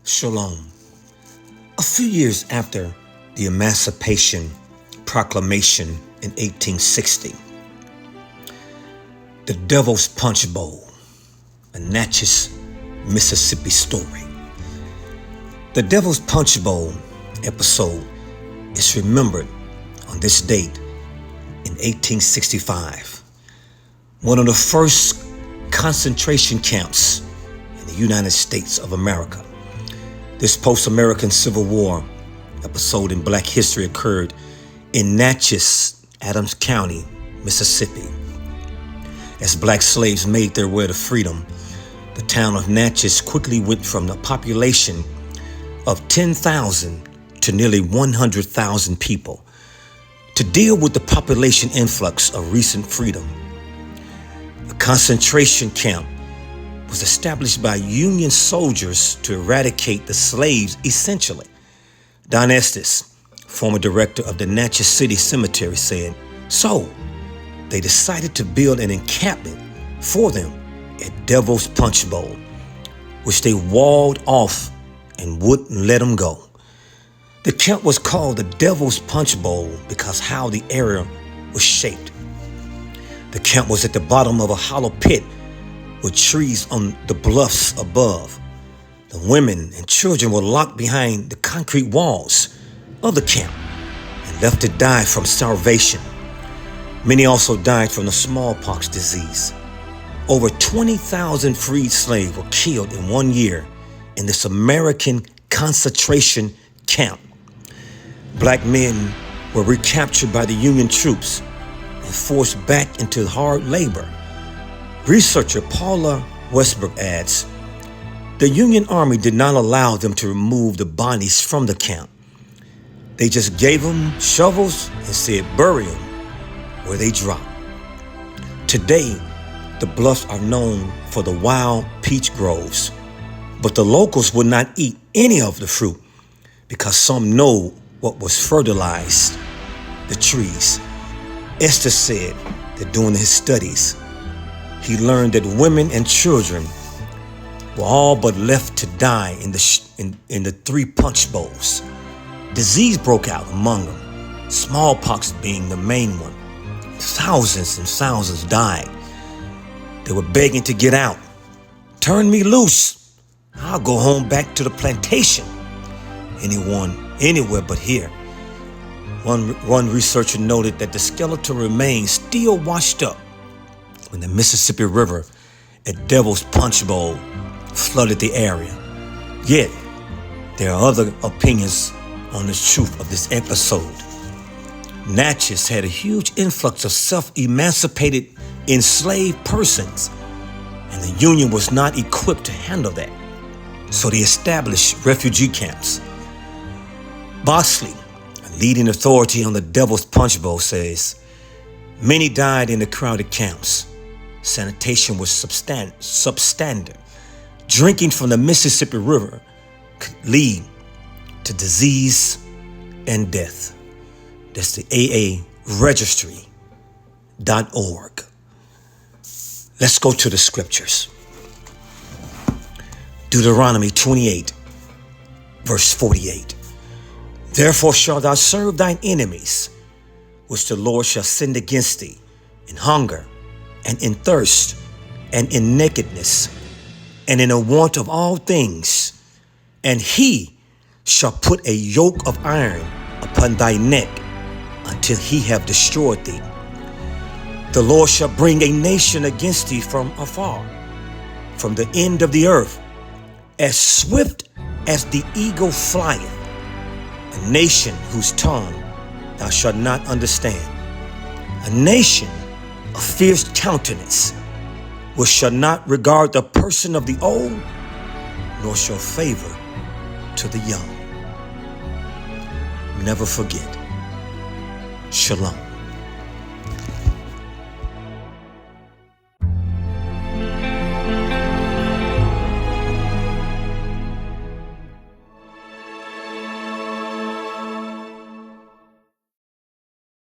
Shalom. A few years after the Emancipation Proclamation in 1860, the Devil's Punch Bowl, a Natchez, Mississippi story. The Devil's Punch Bowl episode is remembered on this date in 1865, one of the first concentration camps in the United States of America. This post-American Civil War episode in Black history occurred in Natchez, Adams County, Mississippi. As black slaves made their way to freedom, the town of Natchez quickly went from a population of 10,000 to nearly 100,000 people. To deal with the population influx of recent freedom, a concentration camp was established by Union soldiers to eradicate the slaves essentially. Don Estes, former director of the Natchez City Cemetery, said, so they decided to build an encampment for them at Devil's Punch Bowl, which they walled off and wouldn't let them go. The camp was called the Devil's Punch Bowl because how the area was shaped. The camp was at the bottom of a hollow pit with trees on the bluffs above. The women and children were locked behind the concrete walls of the camp and left to die from starvation. Many also died from the smallpox disease. Over 20,000 freed slaves were killed in 1 year in this American concentration camp. Black men were recaptured by the Union troops and forced back into hard labor. Researcher Paula Westbrook adds, the Union Army did not allow them to remove the bodies from the camp. They just gave them shovels and said bury them where they dropped. Today, the bluffs are known for the wild peach groves, but the locals would not eat any of the fruit because some know what was fertilized the trees. Estes said that during his studies, he learned that women and children were all but left to die in the three punch bowls. Disease broke out among them, smallpox being the main one. Thousands and thousands died. They were begging to get out. Turn me loose. I'll go home back to the plantation. Anywhere but here. One researcher noted that the skeletal remains still washed up when the Mississippi River at Devil's Punch Bowl flooded the area. Yet, there are other opinions on the truth of this episode. Natchez had a huge influx of self-emancipated enslaved persons, and the Union was not equipped to handle that. So they established refugee camps. Boxley, a leading authority on the Devil's Punch Bowl, says, many died in the crowded camps. Sanitation was substandard. Drinking from the Mississippi River could lead to disease and death. That's the AAregistry.org. Let's go to the scriptures. Deuteronomy 28, verse 48. Therefore shalt thou serve thine enemies, which the Lord shall send against thee, in hunger, and in thirst, and in nakedness, and in a want of all things. And he shall put a yoke of iron upon thy neck until he have destroyed thee. The Lord shall bring a nation against thee from afar, from the end of the earth, as swift as the eagle flieth, a nation whose tongue thou shalt not understand, a nation of fierce countenance, which shall not regard the person of the old, nor show favor to the young. Never forget. Shalom.